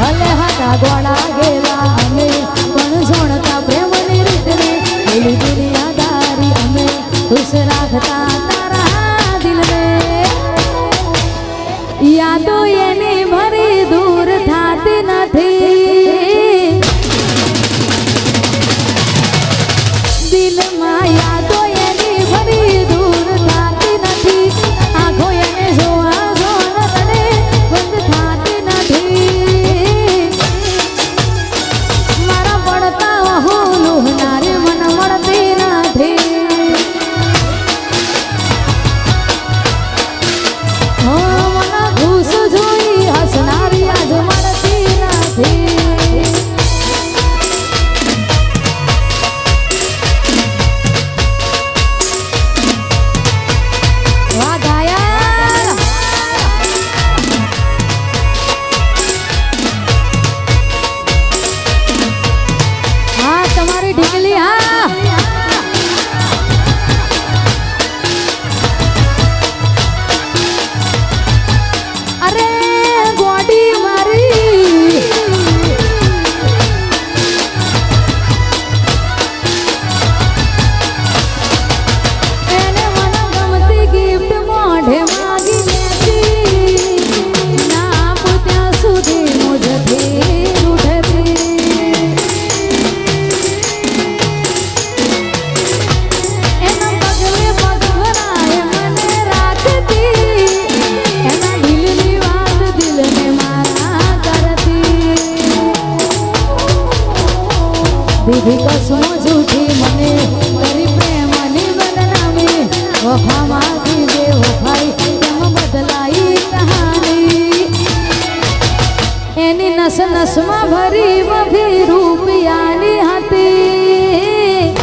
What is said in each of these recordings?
ભલે હતા ગોળા ગેલા અમે પણ જોણતા પ્રેમની રીતને પેલી દુનિયાદારી અમે ખુશ રાખતા તારા દિલને યાદો એની ભરી દૂર થાતી નથી દિલમાં યાદો એની ભરી દૂર થાતી નથી આંખો એને જોવા જોન રડે બંધ થાતી નથી મારા પડતા હું લોહનારી મન મળતી નથી મને ખુશ જોઈ હસનારી આજ મળતી નથી દીધી કસમો જૂઠી મને કરી પ્રેમની બદનામી વફામાંથી બે વફાઈ તેમ બદલાઈ કહાની એની નસ નસમાં ભરી વફી રૂપિયાની હતી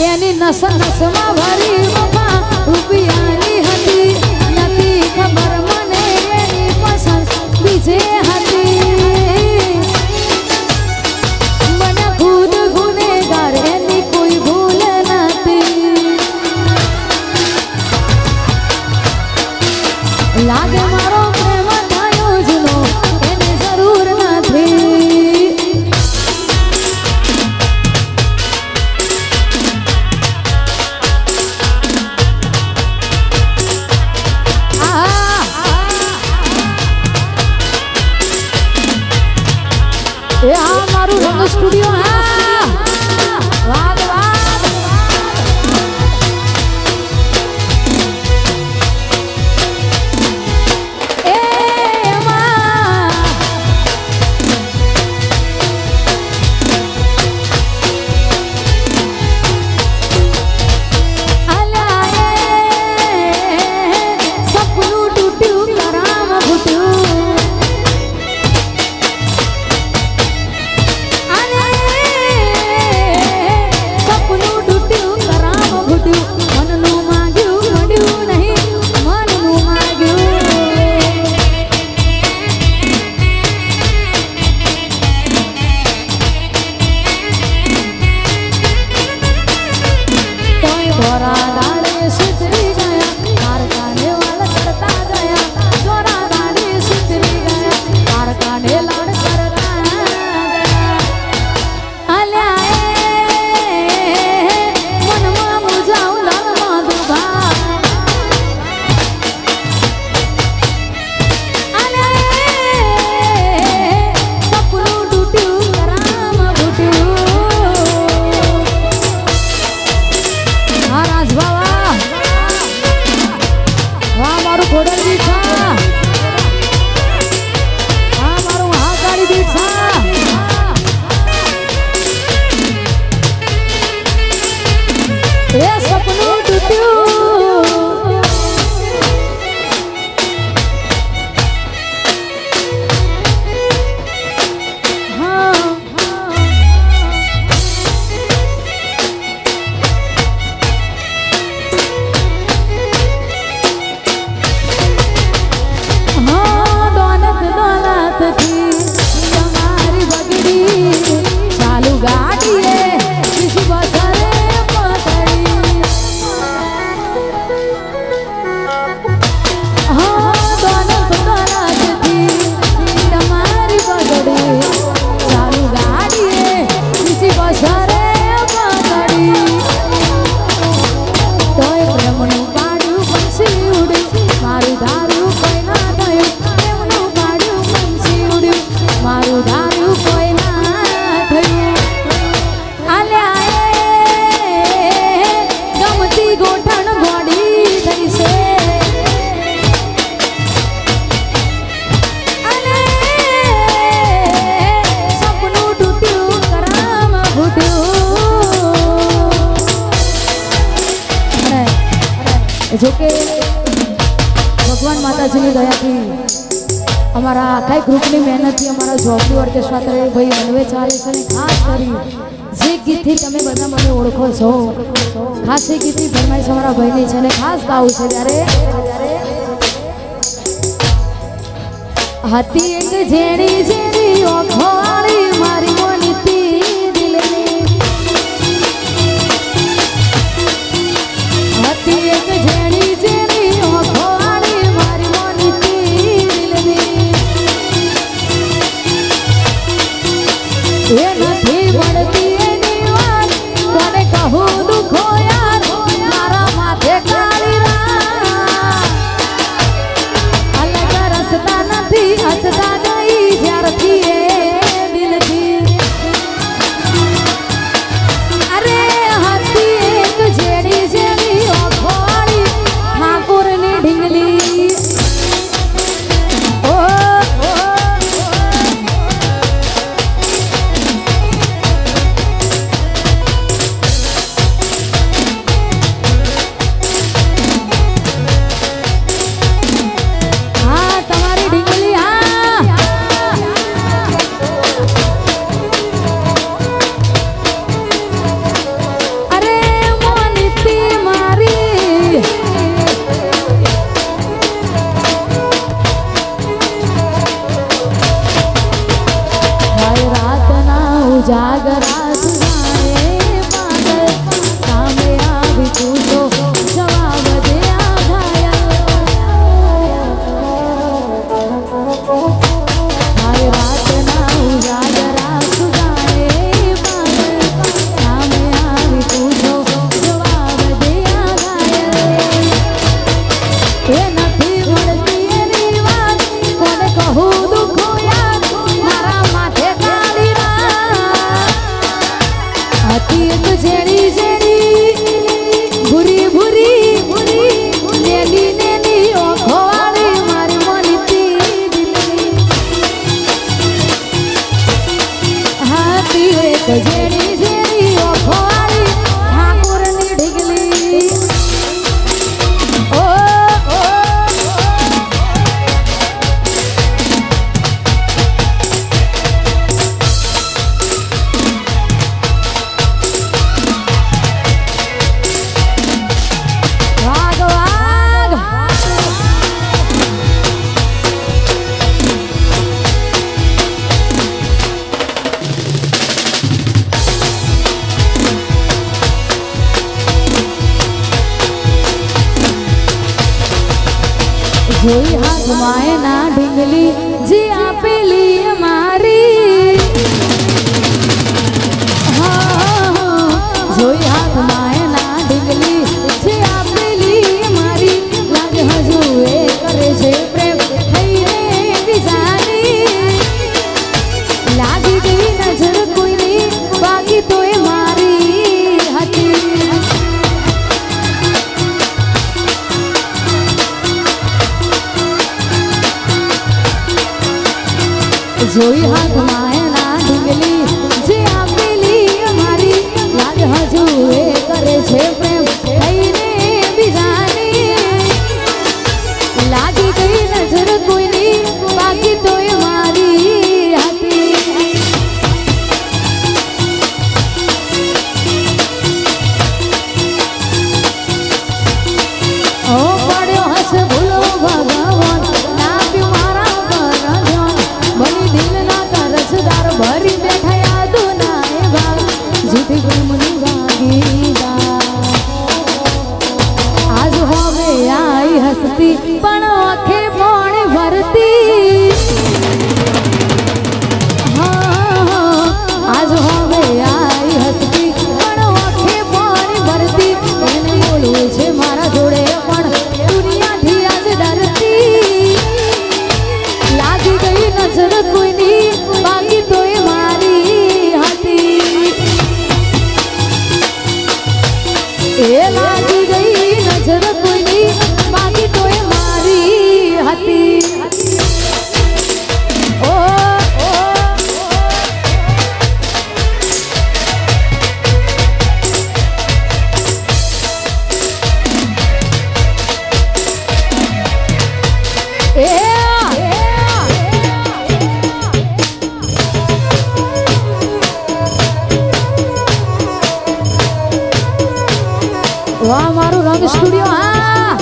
એની નસ નસમાં ભરી વફા રૂપિયાની હતી નથી ખબર મને એની પસંદ બીજે હતી લાગે મારો પ્રેમ થયો જૂનો એને જરૂર નથી એ આ મારું રંગ સ્ટુડિયો હા વાહ વાહ ભગવાન માતાજીની દયાથી અમારા આખા ગ્રુપની મહેનતથી અમારા જોબની ઓર્કેસ્ટ્રા તરફ ભાઈ મનવે ચાલે છે અને ખાસ કરી જે ગીતથી તમે બધા મને ઓળખો છો ખાસ એ ગીતની ફરમાઈશ અમારા ભાઈની છે અને ખાસ ગાવું છે ત્યારે હતી એક ઝેરી ઝેરી ઓખોળી મારી મોનીતી દિલની હતી એક ઝેરી ઝેરી ઓખોળી મારી મોનીતી દિલની એ નથી મળતી એની વાત કોને કહું દુખો યાર મારા માથે કાળી અલગ રસ્તા નથી હસતા ગઈ જ્યારથી એ દિલથી અરે હતી એક જેડી જેડી ઓખોળી ઠાકોરની ઢીંગલી ઓ હા તમારી ઢીંગલી હા અરે મોનીતી મારી ભાઈ રાતના ઉજાગરા સુનાએ પાગલ સામે આવી તું તો જવાબ દે આ ઘાયલ ભાઈ રાતના ઉજાગરા સુનાએ પાગલ સામે આવી તું તો જવાબ દે આ ઘાયલ એ નથી મળતી એની વાત કોને કહું દુખો યાર મારા માથે કાળી હતી એક ઝેરી ઝેરી ભૂરી ભૂરી નેલી નેલી ઓખોવાળી મારી મોનીતી દિલની હતી એક ઝેરી ઝેરી ઓખોવાળી ઠાકોરની ઢીંગલી ઓ વાગ વાગ જોઈ હાથમાં એના ઢીંગલી જે આપેલી એ મારી જોઈ હાથમાં એના ઢીંગલી જે આપેલી એ મારી લાગે હજુ એ કરે છે પ્રેમ થઈને બીજાની લાગી ગઈ નજર કોઈની બાકી તો એ મારી હતી જોઈ હાથમાં એના ઢીંગલી જે આપેલી અમારી લાગ હજુ એ કરે છે પ્રેમ થઈને બીજાની લાગી ગઈ નજર કોઈની બાકી તો એ મારી હતી ઓ પડ્યો હશે ભૂલો ભગવાન નાપ્યું મારા પર ધ્યાન બની દિલના કરજદાર ભરી બેઠા યાદો ના એ ભાગ જૂઠી ગુમની વાગી આજ હવે આઈ હસતી પણ આંખે પાણી ભરતી આજ હવે આઈ હસતી પણ આંખે પાણી ભરતી એને બોલવું છે મારા જોડે પણ દુનિયાથી આજ ડરતી લાગી ગઈ નજર કોઈની બાકી તો એ મારી હતી એ લાગી ગઈ નજર કોઈની બાકી તો એ મારી વાહ મારું રંગ સ્ટુડિયો હા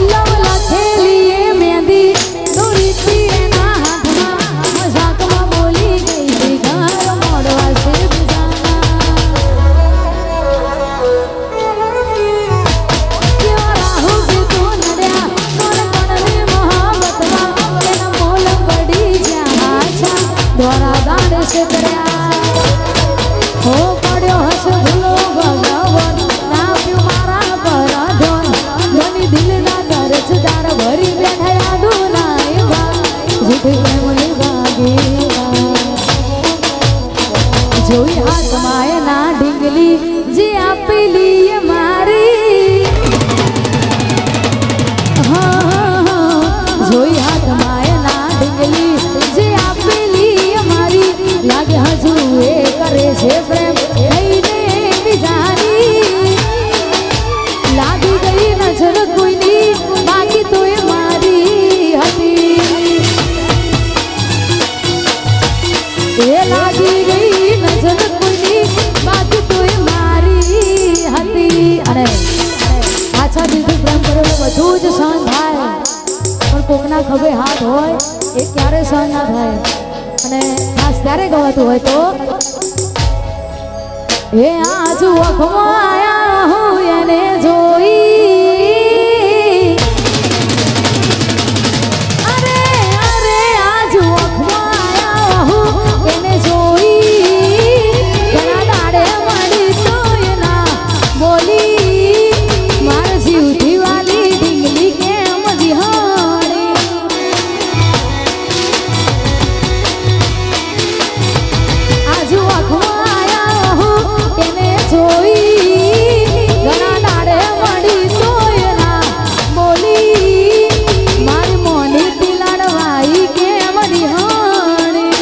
લવલા થેલી મહેંદી દોરી થી એના હાથમાં મજાકમાં બોલી ગઈ છે ઘર મોડવા છે હો પડ્યો હશે ભૂલો ભગવાન ના પ્યું મારા પર ધન ધની દિલના કરજદાર ભરી બેઠા યાદો ના એવા જીત પ્રેમની વાગી જોઈ હાથમાં એના ઢીંગલી જે આપેલી એ મારી જોઈ હાથમાં એના ઢીંગલી જે આપેલી એ મારી લાગે હજુ એ કરે છે પ્રેમ થઈને બીજાની લાગી ગઈ નજર કોઈની બાકી તો એ મારી હતી એ લાગી ગઈ નજર કોઈની બાકી તો એ મારી હતી અને પાછા દીધું પ્રેમ કરેલો બધું જ સહન થાય પણ કોકના ખભે હાથ હોય એ ક્યારે સહન ના થાય અને ખાસ ત્યારે ગવાતું હોય તો એ આજ વખમાં આયા હું એને જોઈ અરે અરે આજ વખમાં આયા હું એને જોઈ ઘણા દાડે મળી તો એના બોલી મારા જીવથી વાલી ઢીંગલી કેમ દિહાણી આજ વખમાં એને જોઈ ઘણા દાડે મળી તો એના બોલી મારી મોની તિલાડવાઈ કેમ રિહાણી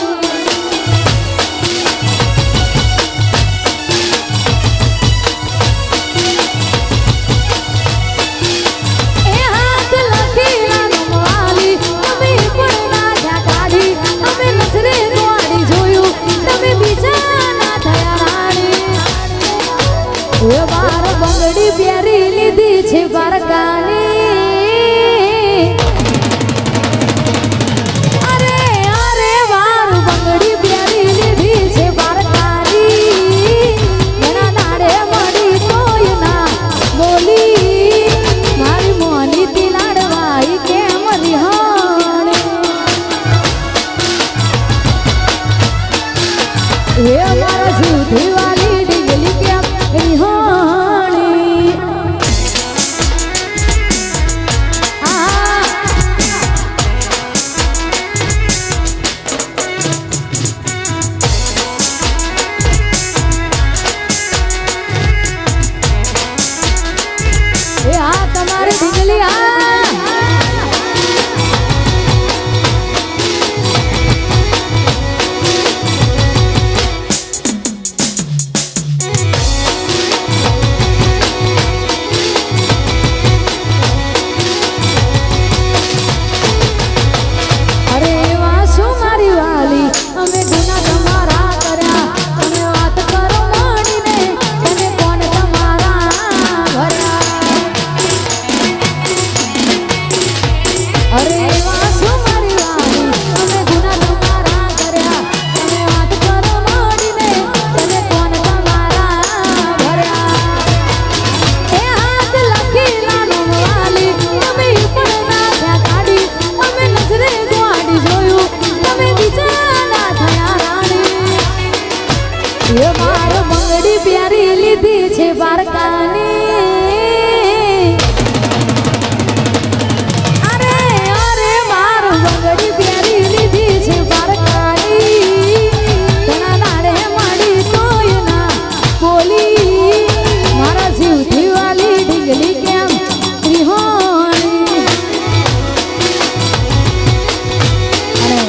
એ હાથ લખીલા નમવાલી તમે પણ ના ઢાકાડી અમે નજરે દોડી જોયું તમે બીજા ના થયા રાણી એ બાર બંગડી પહેરી લીધી છે બારકાની અરે અરે બાર બંગડી પહેરી લીધી છે બારકાની ઘણા દાડે મળી તો એના બોલી મારી મોની તિલાડવાઈ કેમ રિહાણી એ મારા જીવથી વાલી ઢીંગલી કેમ રિહાણી એ આ તમારી ઢીંગલી અરે એવા શું મારી વાલી અમે ગુના તમારા કર્યા તમે વાત કરો માણીને તમે કોણ તમારા ભર્યા અરે એવા શું મારી વાલી અમે ગુના તમારા કર્યા તમે વાત કરો માણીને તમે કોણ તમારા ભર્યા એ હાથ લખીલા નમવાલી તમે પણ ના ઢાકાડી અમે નજરે દોડી જોયું તમે બીજા ના થયા રાણી એ માર બંગડી પ્યારી લીધી છે બારકાની અરે અરે માર બંગડી પ્યારી લીધી છે બારકાની ઘણા દાડે મળી તો એના બોલી મારા જીવથી વાલી ઢીંગલી કેમ રિહાણી અને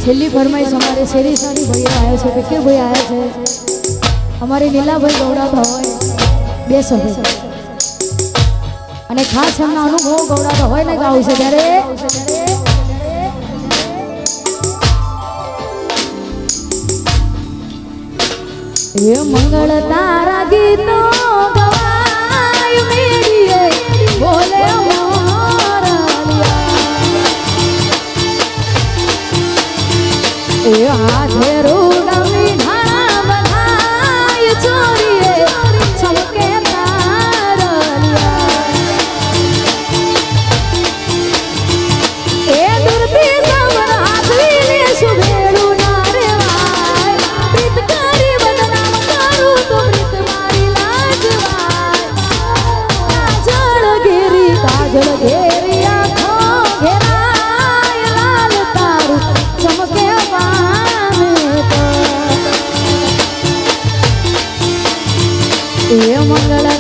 છેલ્લી ફરમાઈશ અમારે શેરી સારી ભાઈ આવ્યો છે કે ભાઈ આવ્યા છે અમારી લીલાભાઈ ગૌડાતા હોય બે સભે અને ખાસ એમના અનુભવ ગૌડાતા હોય ને ગાવું છે ત્યારે એ મંગળ તારા ગીતો ગવાય મેડીએ બોલે એ હાથે રૂડમી ઢાણા બધાય ચોરીએ ચમકે તારલિયા એ દુર્તી સમર હાથવીને શુભેડું ના રેવાય પ્રીત કરી બદનામ કરું તો પ્રીત મારી લાજવાય કાજળ ઘેરી આંખો ઘેરાય લાલ તારું ચમકે એ મંગળ